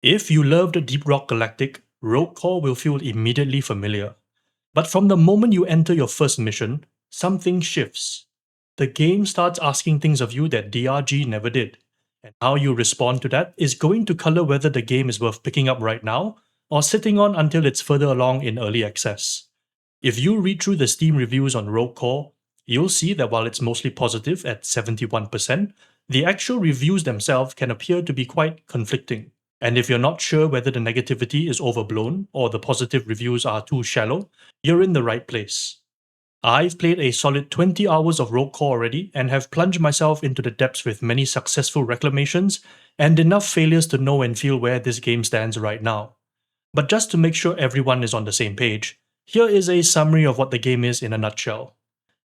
If you loved Deep Rock Galactic, Rogue Core will feel immediately familiar. But from the moment you enter your first mission, something shifts. The game starts asking things of you that DRG never did, and how you respond to that is going to color whether the game is worth picking up right now or sitting on until it's further along in early access. If you read through the Steam reviews on Rogue Core, you'll see that while it's mostly positive at 71%, the actual reviews themselves can appear to be quite conflicting. And if you're not sure whether the negativity is overblown or the positive reviews are too shallow, you're in the right place. I've played a solid 20 hours of Rogue Core already and have plunged myself into the depths with many successful reclamations and enough failures to know and feel where this game stands right now. But just to make sure everyone is on the same page, here is a summary of what the game is in a nutshell.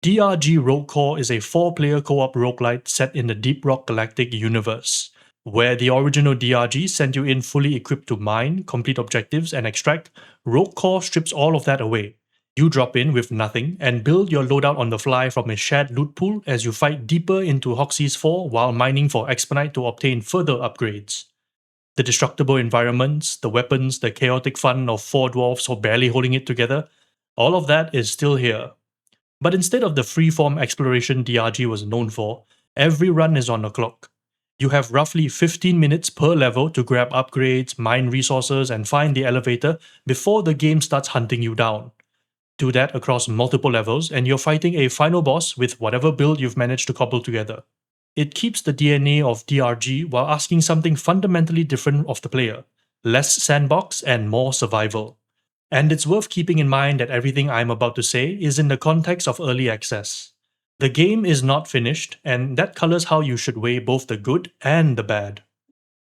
DRG Rogue Core is a 4-player co-op roguelite set in the Deep Rock Galactic universe, where the original DRG sent you in fully equipped to mine, complete objectives, and extract. Rogue Core strips all of that away. You drop in with nothing and build your loadout on the fly from a shared loot pool as you fight deeper into Hoxie's 4 while mining for Expedite to obtain further upgrades. The destructible environments, the weapons, the chaotic fun of 4 dwarfs barely holding it together, all of that is still here. But instead of the free-form exploration DRG was known for, every run is on the clock. You have roughly 15 minutes per level to grab upgrades, mine resources, and find the elevator before the game starts hunting you down. Do that across multiple levels, and you're fighting a final boss with whatever build you've managed to cobble together. It keeps the DNA of DRG while asking something fundamentally different of the player: less sandbox and more survival. And it's worth keeping in mind that everything I'm about to say is in the context of early access. The game is not finished, and that colors how you should weigh both the good and the bad.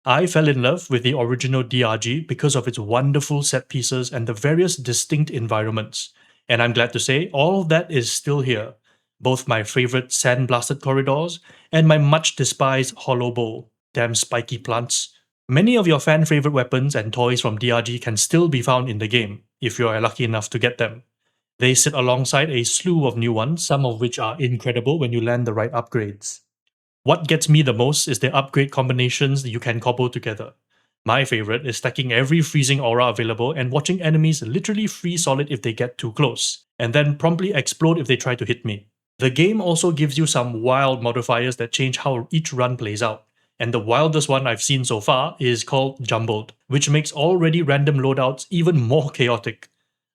I fell in love with the original DRG because of its wonderful set pieces and the various distinct environments, and I'm glad to say all of that is still here. Both my favorite sand-blasted corridors and my much despised hollow bowl. Damn spiky plants. Many of your fan-favorite weapons and toys from DRG can still be found in the game, if you are lucky enough to get them. They sit alongside a slew of new ones, some of which are incredible when you land the right upgrades. What gets me the most is the upgrade combinations that you can cobble together. My favorite is stacking every freezing aura available and watching enemies literally freeze solid if they get too close, and then promptly explode if they try to hit me. The game also gives you some wild modifiers that change how each run plays out, and the wildest one I've seen so far is called Jumbled, which makes already random loadouts even more chaotic.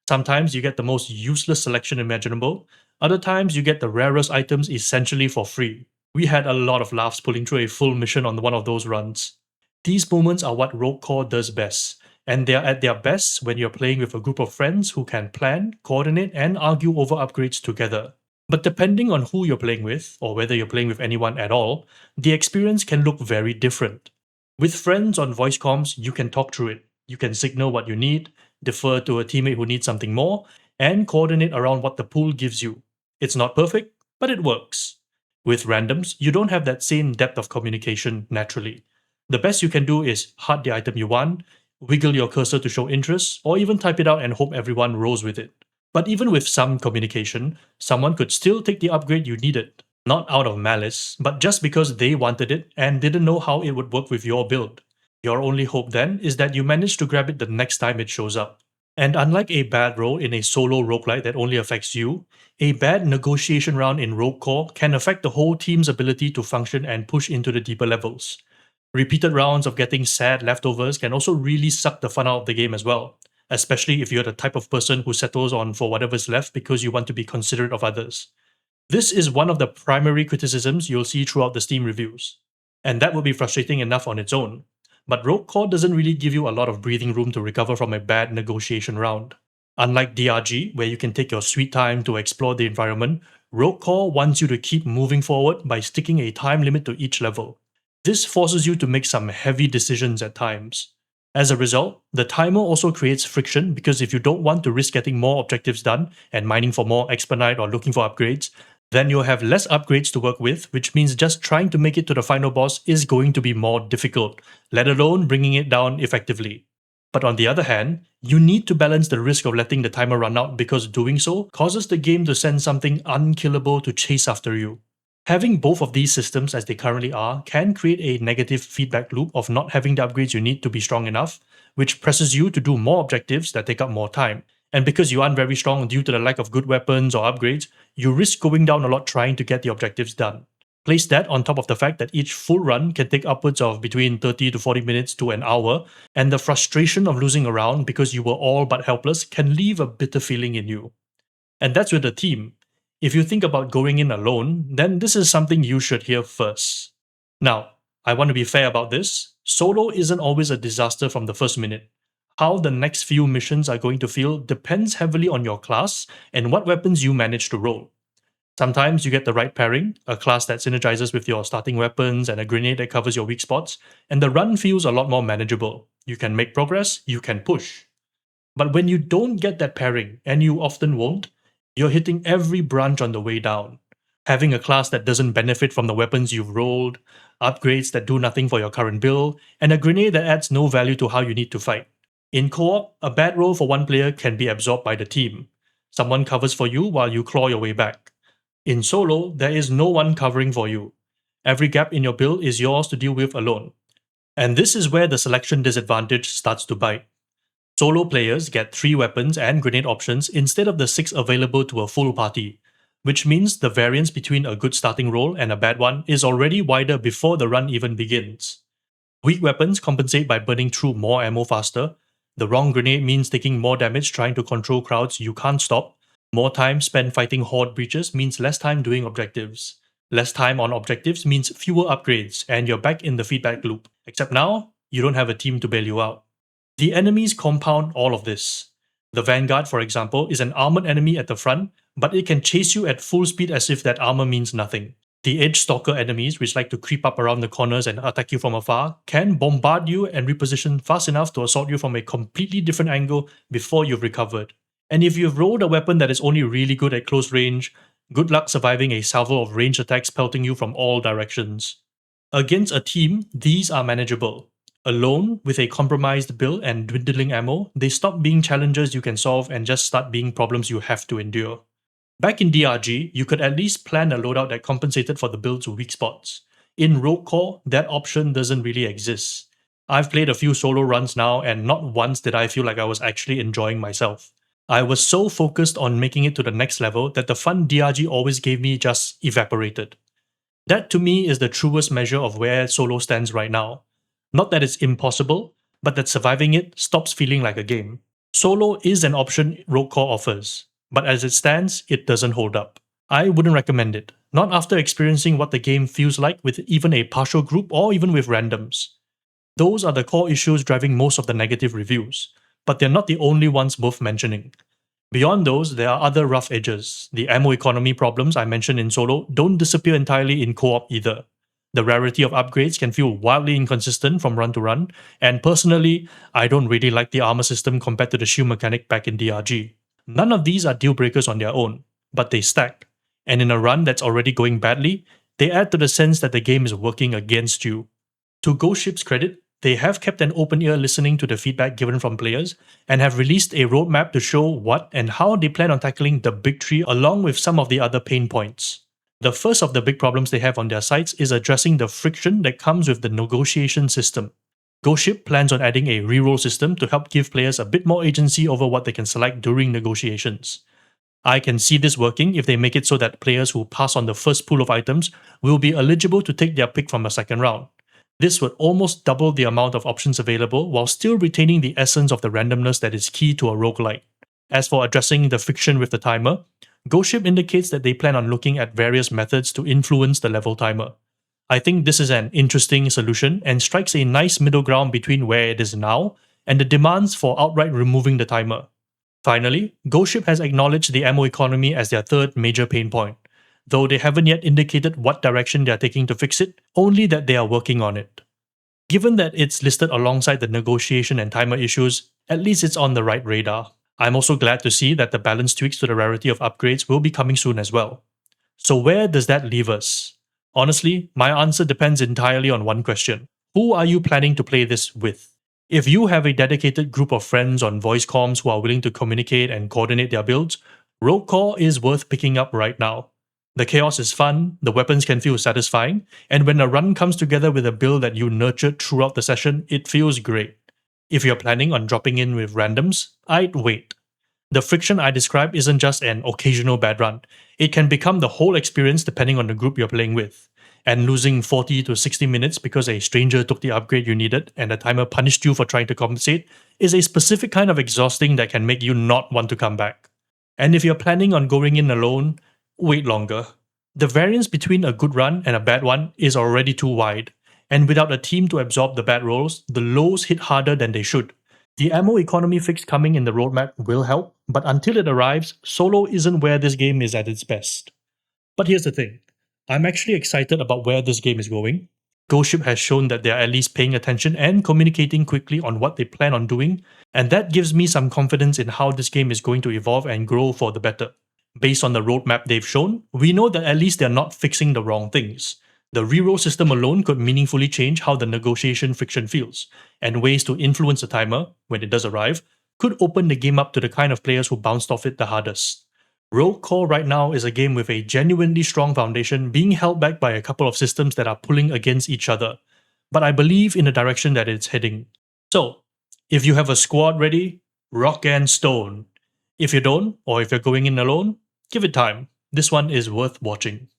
Sometimes you get the most useless selection imaginable, other times you get the rarest items essentially for free. We had a lot of laughs pulling through a full mission on one of those runs. These moments are what Rogue Core does best, and they are at their best when you're playing with a group of friends who can plan, coordinate, and argue over upgrades together. But depending on who you're playing with, or whether you're playing with anyone at all, the experience can look very different. With friends on voice comms, you can talk through it. You can signal what you need, defer to a teammate who needs something more, and coordinate around what the pool gives you. It's not perfect, but it works. With randoms, you don't have that same depth of communication naturally. The best you can do is heart the item you want, wiggle your cursor to show interest, or even type it out and hope everyone rolls with it. But even with some communication, someone could still take the upgrade you needed. Not out of malice, but just because they wanted it and didn't know how it would work with your build. Your only hope then is that you manage to grab it the next time it shows up. And unlike a bad roll in a solo roguelite that only affects you, a bad negotiation round in Rogue Core can affect the whole team's ability to function and push into the deeper levels. Repeated rounds of getting sad leftovers can also really suck the fun out of the game as well, especially if you're the type of person who settles on for whatever's left because you want to be considerate of others. This is one of the primary criticisms you'll see throughout the Steam reviews, and that would be frustrating enough on its own. But Rogue Core doesn't really give you a lot of breathing room to recover from a bad negotiation round. Unlike DRG, where you can take your sweet time to explore the environment, Rogue Core wants you to keep moving forward by sticking a time limit to each level. This forces you to make some heavy decisions at times. As a result, the timer also creates friction because if you don't want to risk getting more objectives done and mining for more expedite or looking for upgrades, then you'll have less upgrades to work with, which means just trying to make it to the final boss is going to be more difficult, let alone bringing it down effectively. But on the other hand, you need to balance the risk of letting the timer run out because doing so causes the game to send something unkillable to chase after you. Having both of these systems as they currently are can create a negative feedback loop of not having the upgrades you need to be strong enough, which presses you to do more objectives that take up more time. And because you aren't very strong due to the lack of good weapons or upgrades, you risk going down a lot trying to get the objectives done. Place that on top of the fact that each full run can take upwards of between 30 to 40 minutes to an hour, and the frustration of losing a round because you were all but helpless can leave a bitter feeling in you. And that's with a team. If you think about going in alone, then this is something you should hear first. Now, I want to be fair about this. Solo isn't always a disaster from the first minute. How the next few missions are going to feel depends heavily on your class and what weapons you manage to roll. Sometimes you get the right pairing, a class that synergizes with your starting weapons and a grenade that covers your weak spots, and the run feels a lot more manageable. You can make progress, you can push. But when you don't get that pairing, and you often won't, you're hitting every branch on the way down. Having a class that doesn't benefit from the weapons you've rolled, upgrades that do nothing for your current build, and a grenade that adds no value to how you need to fight. In co-op, a bad roll for one player can be absorbed by the team. Someone covers for you while you claw your way back. In solo, there is no one covering for you. Every gap in your build is yours to deal with alone. And this is where the selection disadvantage starts to bite. Solo players get 3 weapons and grenade options instead of the 6 available to a full party, which means the variance between a good starting roll and a bad one is already wider before the run even begins. Weak weapons compensate by burning through more ammo faster. The wrong grenade means taking more damage trying to control crowds you can't stop. More time spent fighting horde breaches means less time doing objectives. Less time on objectives means fewer upgrades, and you're back in the feedback loop. Except now, you don't have a team to bail you out. The enemies compound all of this. The Vanguard, for example, is an armored enemy at the front, but it can chase you at full speed as if that armor means nothing. The Edge Stalker enemies, which like to creep up around the corners and attack you from afar, can bombard you and reposition fast enough to assault you from a completely different angle before you've recovered. And if you've rolled a weapon that is only really good at close range, good luck surviving a salvo of ranged attacks pelting you from all directions. Against a team, these are manageable. Alone, with a compromised build and dwindling ammo, they stop being challenges you can solve and just start being problems you have to endure. Back in DRG, you could at least plan a loadout that compensated for the build's weak spots. In Rogue Core, that option doesn't really exist. I've played a few solo runs now, and not once did I feel like I was actually enjoying myself. I was so focused on making it to the next level that the fun DRG always gave me just evaporated. That to me is the truest measure of where solo stands right now. Not that it's impossible, but that surviving it stops feeling like a game. Solo is an option Rogue Core offers, but as it stands, it doesn't hold up. I wouldn't recommend it, not after experiencing what the game feels like with even a partial group or even with randoms. Those are the core issues driving most of the negative reviews, but they're not the only ones worth mentioning. Beyond those, there are other rough edges. The ammo economy problems I mentioned in solo don't disappear entirely in co-op either. The rarity of upgrades can feel wildly inconsistent from run to run, and personally, I don't really like the armor system compared to the shield mechanic back in DRG. None of these are deal breakers on their own, but they stack. And in a run that's already going badly, they add to the sense that the game is working against you. To Ghostship's credit, they have kept an open ear listening to the feedback given from players and have released a roadmap to show what and how they plan on tackling the big three along with some of the other pain points. The first of the big problems they have on their sites is addressing the friction that comes with the negotiation system. Ghostship plans on adding a reroll system to help give players a bit more agency over what they can select during negotiations. I can see this working if they make it so that players who pass on the first pool of items will be eligible to take their pick from a second round. This would almost double the amount of options available while still retaining the essence of the randomness that is key to a roguelike. As for addressing the friction with the timer, Ghostship indicates that they plan on looking at various methods to influence the level timer. I think this is an interesting solution and strikes a nice middle ground between where it is now and the demands for outright removing the timer. Finally, Ghostship has acknowledged the ammo economy as their third major pain point, though they haven't yet indicated what direction they are taking to fix it, only that they are working on it. Given that it's listed alongside the negotiation and timer issues, at least it's on the right radar. I'm also glad to see that the balance tweaks to the rarity of upgrades will be coming soon as well. So where does that leave us? Honestly, my answer depends entirely on one question. Who are you planning to play this with? If you have a dedicated group of friends on voice comms who are willing to communicate and coordinate their builds, Rogue Core is worth picking up right now. The chaos is fun, the weapons can feel satisfying, and when a run comes together with a build that you nurtured throughout the session, it feels great. If you're planning on dropping in with randoms, I'd wait. The friction I describe isn't just an occasional bad run, it can become the whole experience depending on the group you're playing with. And losing 40 to 60 minutes because a stranger took the upgrade you needed and the timer punished you for trying to compensate is a specific kind of exhausting that can make you not want to come back. And if you're planning on going in alone, wait longer. The variance between a good run and a bad one is already too wide, and without a team to absorb the bad rolls, the lows hit harder than they should. The ammo economy fix coming in the roadmap will help, but until it arrives, solo isn't where this game is at its best. But here's the thing, I'm actually excited about where this game is going. Ghostship has shown that they're at least paying attention and communicating quickly on what they plan on doing, and that gives me some confidence in how this game is going to evolve and grow for the better. Based on the roadmap they've shown, we know that at least they're not fixing the wrong things. The reroll system alone could meaningfully change how the negotiation friction feels, and ways to influence the timer, when it does arrive, could open the game up to the kind of players who bounced off it the hardest. Roll Call right now is a game with a genuinely strong foundation being held back by a couple of systems that are pulling against each other, but I believe in the direction that it's heading. So, if you have a squad ready, rock and stone. If you don't, or if you're going in alone, give it time. This one is worth watching.